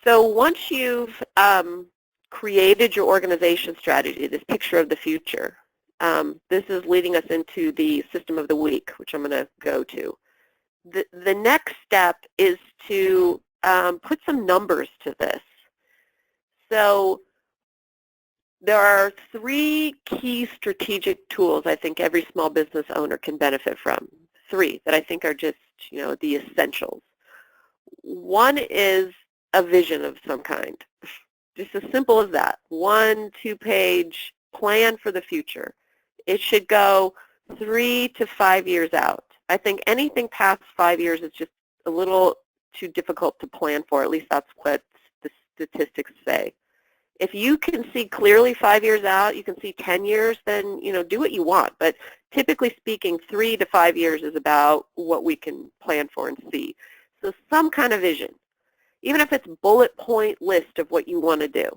So once you've created your organization strategy, this picture of the future, this is leading us into the system of the week, which I'm going to go to. The next step is to put some numbers to this. So there are 3 key strategic tools I think every small business owner can benefit from. 3 that I think are just, the essentials. One is a vision of some kind. Just as simple as that. 1 2-page plan for the future. It should go 3 to 5 years out. I think anything past 5 years is just a little too difficult to plan for. At least that's what the statistics say. If you can see clearly 5 years out, you can see 10 years, then do what you want. But typically speaking, 3 to 5 years is about what we can plan for and see. So some kind of vision, even if it's bullet point list of what you want to do.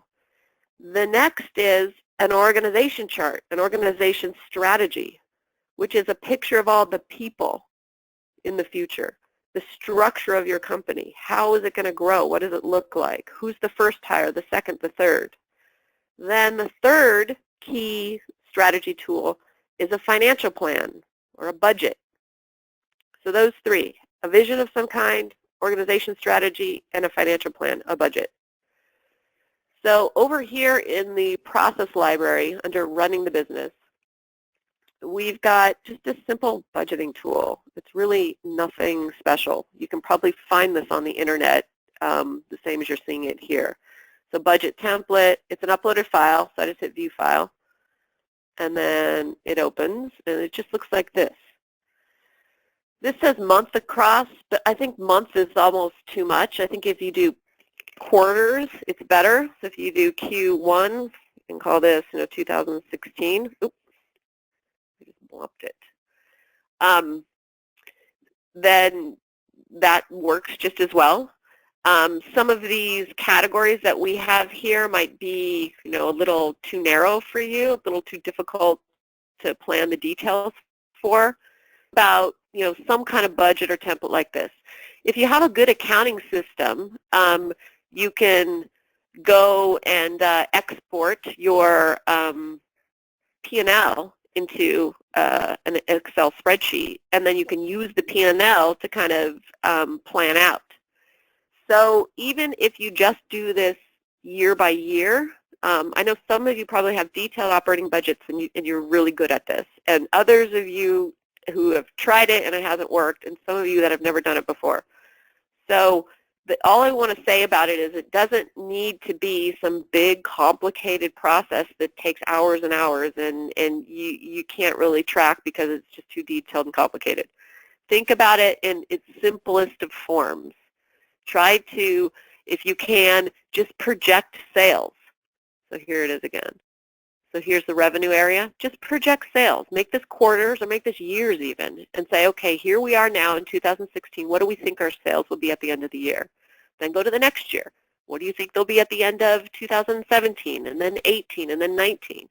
The next is an organization chart, an organization strategy, which is a picture of all the people in the future, the structure of your company. How is it going to grow? What does it look like? Who's the first hire, the second, the third? Then the third key strategy tool is a financial plan or a budget. So those 3, a vision of some kind, organization strategy, and a financial plan, a budget. So over here in the process library under running the business, we've got just a simple budgeting tool. It's really nothing special. You can probably find this on the internet the same as you're seeing it here. So budget template, it's an uploaded file, so I just hit view file, and then it opens, and it just looks like this. This says month across, but I think month is almost too much. I think if you do quarters, it's better. So if you do Q1, you can call this 2016. Oops, I just blumped it. Then that works just as well. Some of these categories that we have here might be a little too narrow for you, a little too difficult to plan the details for. About some kind of budget or template like this. If you have a good accounting system, you can go and export your P&L into an Excel spreadsheet, and then you can use the P&L to kind of plan out. So even if you just do this year by year, I know some of you probably have detailed operating budgets and you're really good at this, and others of you who have tried it and it hasn't worked, and some of you that have never done it before. So all I want to say about it is it doesn't need to be some big complicated process that takes hours and hours and you can't really track because it's just too detailed and complicated. Think about it in its simplest of forms. Try to, if you can, just project sales. So here it is again. So here's the revenue area. Just project sales. Make this quarters or make this years even and say, okay, here we are now in 2016. What do we think our sales will be at the end of the year? Then go to the next year. What do you think they'll be at the end of 2017 and then 18 and then 19?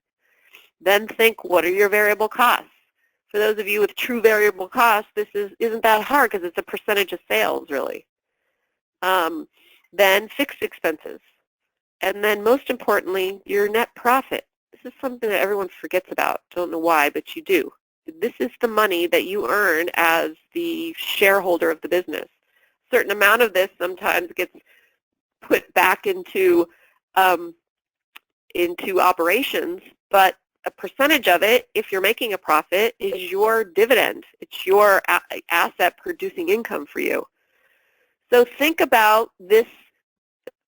Then think, what are your variable costs? For those of you with true variable costs, this isn't that hard because it's a percentage of sales really. Then fixed expenses. And then most importantly, your net profit. This is something that everyone forgets about. Don't know why, but you do. This is the money that you earn as the shareholder of the business. A certain amount of this sometimes gets put back into operations, but a percentage of it, if you're making a profit, is your dividend. It's your asset producing income for you. So think about this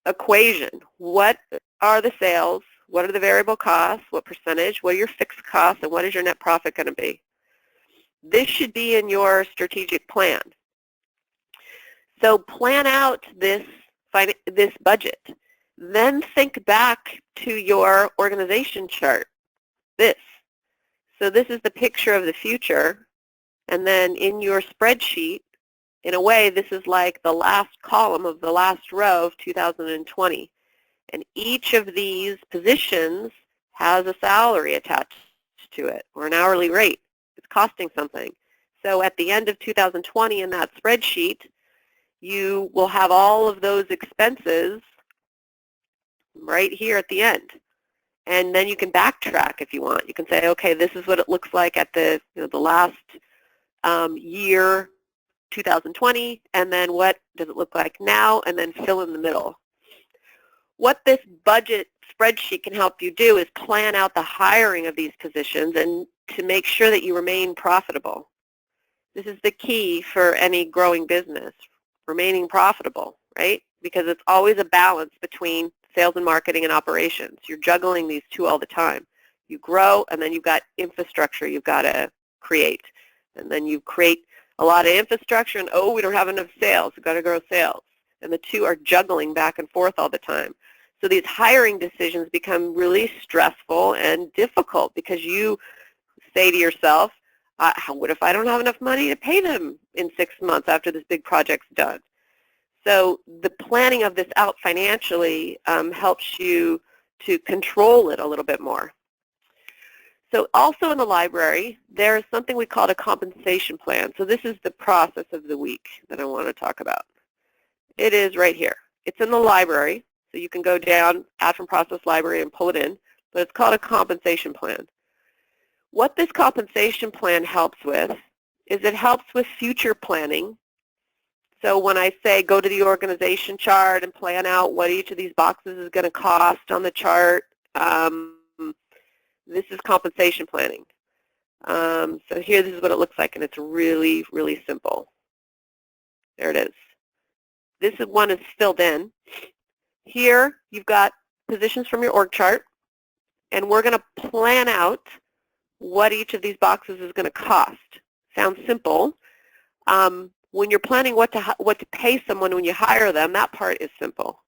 equation. What are the sales? What are the variable costs? What percentage? What are your fixed costs? And what is your net profit going to be? This should be in your strategic plan. So plan out this budget. Then think back to your organization chart. So this is the picture of the future. And then in your spreadsheet, in a way, this is like the last column of the last row of 2020. And each of these positions has a salary attached to it, or an hourly rate. It's costing something. So at the end of 2020 in that spreadsheet, you will have all of those expenses right here at the end. And then you can backtrack if you want. You can say, okay, this is what it looks like at the, the last year, 2020, and then what does it look like now, and then fill in the middle. What this budget spreadsheet can help you do is plan out the hiring of these positions and to make sure that you remain profitable. This is the key for any growing business, remaining profitable, right? Because it's always a balance between sales and marketing and operations. You're juggling these two all the time. You grow, and then you've got infrastructure you've got to create. And then you create a lot of infrastructure, and oh, we don't have enough sales. We've got to grow sales. And the two are juggling back and forth all the time. So these hiring decisions become really stressful and difficult because you say to yourself, what if I don't have enough money to pay them in 6 months after this big project's done? So the planning of this out financially helps you to control it a little bit more. So also in the library, there is something we call a compensation plan. So this is the process of the week that I want to talk about. It is right here. It's in the library, so you can go down, Add from Process Library, and pull it in, but it's called a compensation plan. What this compensation plan helps with is it helps with future planning. So when I say go to the organization chart and plan out what each of these boxes is going to cost on the chart, this is compensation planning. So here, this is what it looks like, and it's really, really simple. There it is. This one is filled in. Here, you've got positions from your org chart, and we're going to plan out what each of these boxes is going to cost. Sounds simple. When you're planning what to pay someone when you hire them, that part is simple.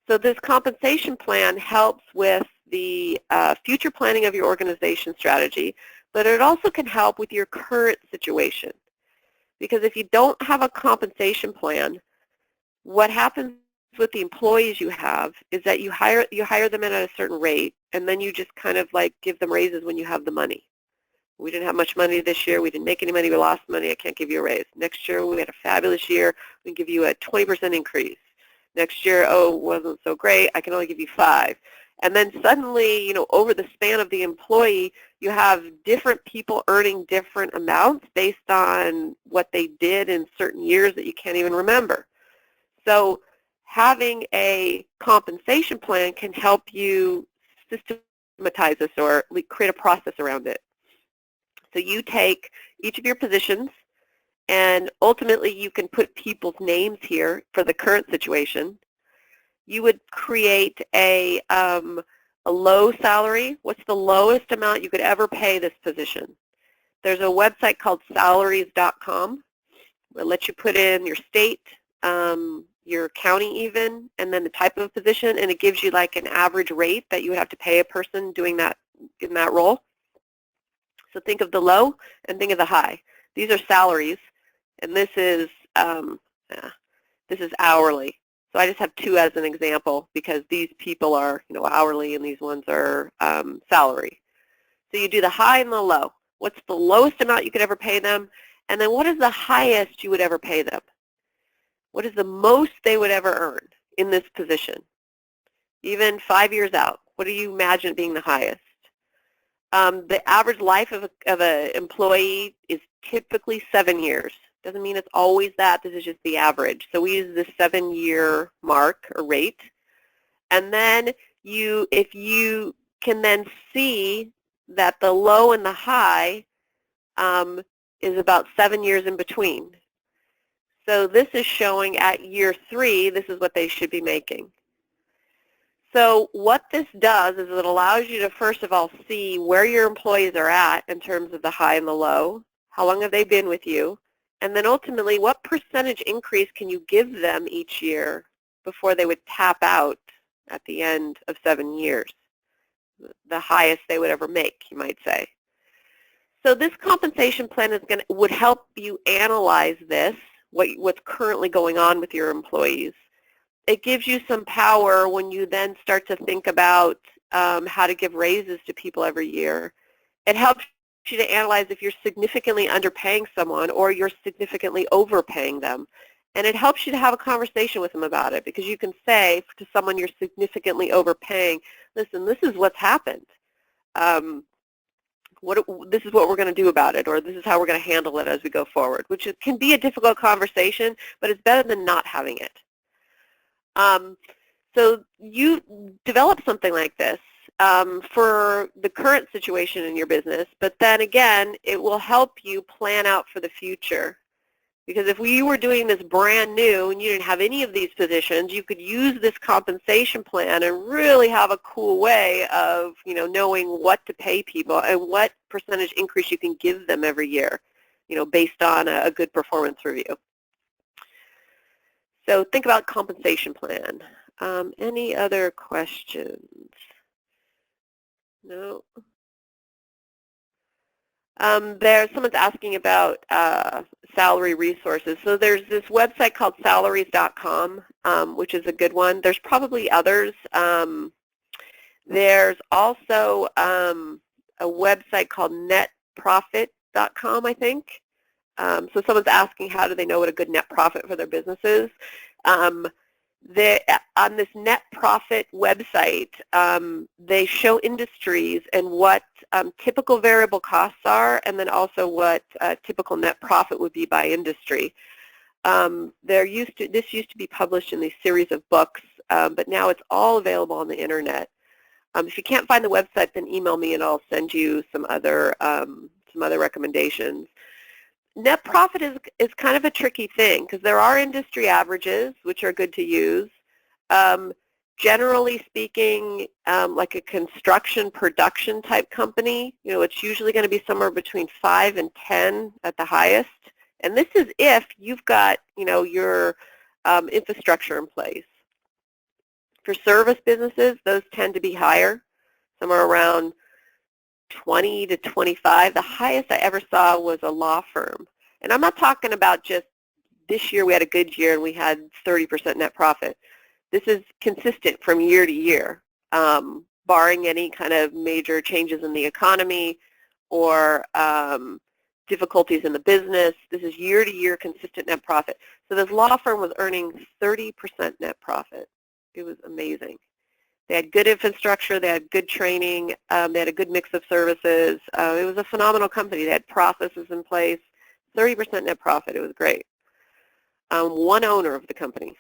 So this compensation plan helps with the future planning of your organization strategy, but it also can help with your current situation. Because if you don't have a compensation plan, what happens with the employees you have is that you hire them in at a certain rate, and then you just kind of like give them raises when you have the money. We didn't have much money this year. We didn't make any money. We lost money. I can't give you a raise. Next year, we had a fabulous year. We can give you a 20% increase. Next year, oh, it wasn't so great. I can only give you 5. And then suddenly, over the span of the employee, you have different people earning different amounts based on what they did in certain years that you can't even remember. So having a compensation plan can help you systematize this or create a process around it. So you take each of your positions, and ultimately you can put people's names here for the current situation. You would create a low salary. What's the lowest amount you could ever pay this position? There's a website called salaries.com. It lets you put in your state, your county even, and then the type of position, and it gives you like an average rate that you would have to pay a person doing that in that role. So think of the low and think of the high. These are salaries, and this is hourly. So I just have 2 as an example because these people are hourly and these ones are salary. So you do the high and the low. What's the lowest amount you could ever pay them? And then what is the highest you would ever pay them? What is the most they would ever earn in this position? Even 5 years out, what do you imagine being the highest? The average life of an employee is typically 7 years. Doesn't mean it's always that. This is just the average. So we use the 7-year mark or rate. And then if you can then see that the low and the high is about 7 years in between. So this is showing at year 3, this is what they should be making. So what this does is it allows you to first of all see where your employees are at in terms of the high and the low, how long have they been with you, and then ultimately what percentage increase can you give them each year before they would tap out at the end of 7 years, the highest they would ever make, you might say. So this compensation plan would help you analyze this, what's currently going on with your employees. It gives you some power when you then start to think about how to give raises to people every year. It helps you to analyze if you're significantly underpaying someone or you're significantly overpaying them. And it helps you to have a conversation with them about it, because you can say to someone you're significantly overpaying, listen, this is what's happened. This is what we're going to do about it, or this is how we're going to handle it as we go forward, which can be a difficult conversation, but it's better than not having it. So you develop something like this for the current situation in your business, but then again, it will help you plan out for the future. Because if you were doing this brand new and you didn't have any of these positions, you could use this compensation plan and really have a cool way of, knowing what to pay people and what percentage increase you can give them every year, based on a good performance review. So think about compensation plan. Any other questions? No. Someone's asking about salary resources. So there's this website called salaries.com, which is a good one. There's probably others. There's also a website called netprofit.com, I think. So someone's asking, how do they know what a good net profit for their business is? On this net profit website, they show industries and what typical variable costs are, and then also what typical net profit would be by industry. This used to be published in these series of books, but now it's all available on the internet. If you can't find the website, then email me and I'll send you some other recommendations. Net profit is kind of a tricky thing, because there are industry averages, which are good to use. Generally speaking, like a construction production type company, it's usually going to be somewhere between 5 and 10 at the highest. And this is if you've got, your infrastructure in place. For service businesses, those tend to be higher, somewhere around 20 to 25. The highest I ever saw was a law firm. And I'm not talking about just this year we had a good year and we had 30% net profit. This is consistent from year to year, barring any kind of major changes in the economy or difficulties in the business. This is year to year consistent net profit. So this law firm was earning 30% net profit. It was amazing. They had good infrastructure, they had good training, they had a good mix of services. It was a phenomenal company. They had processes in place, 30% net profit. It was great. One owner of the company.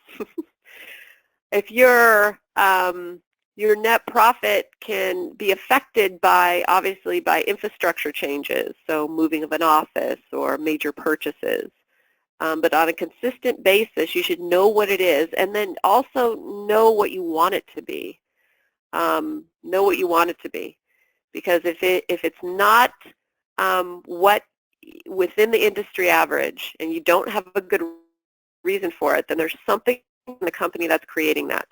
If your net profit can be affected obviously by infrastructure changes, so moving of an office or major purchases. But on a consistent basis, you should know what it is, and then also know what you want it to be. Know what you want it to be, because if it's not what within the industry average, and you don't have a good reason for it, then there's something in the company that's creating that.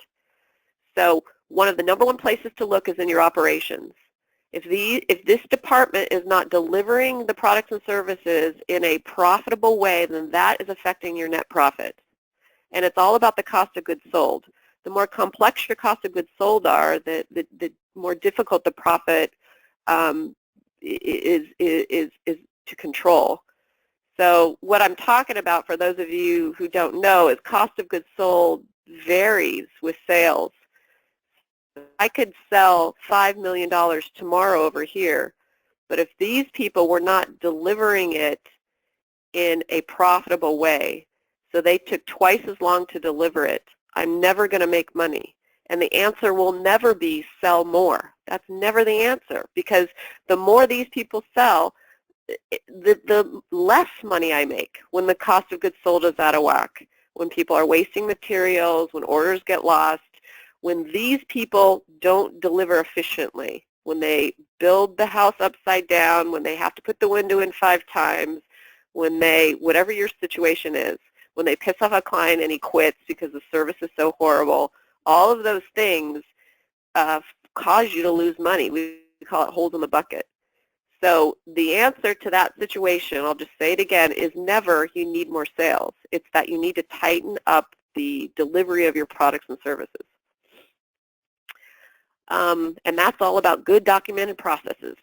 So one of the #1 places to look is in your operations. If this department is not delivering the products and services in a profitable way, then that is affecting your net profit. And it's all about the cost of goods sold. The more complex your cost of goods sold are, the more difficult the profit is to control. So what I'm talking about, for those of you who don't know, is cost of goods sold varies with sales. I could sell $5 million tomorrow over here, but if these people were not delivering it in a profitable way, so they took twice as long to deliver it, I'm never going to make money. And the answer will never be sell more. That's never the answer, because the more these people sell, the less money I make when the cost of goods sold is out of whack, when people are wasting materials, when orders get lost, when these people don't deliver efficiently, when they build the house upside down, when they have to put the window in 5 times, when whatever your situation is, when they piss off a client and he quits because the service is so horrible, all of those things cause you to lose money. We call it holes in the bucket. So the answer to that situation, I'll just say it again, is never you need more sales. It's that you need to tighten up the delivery of your products and services. And that's all about good documented processes.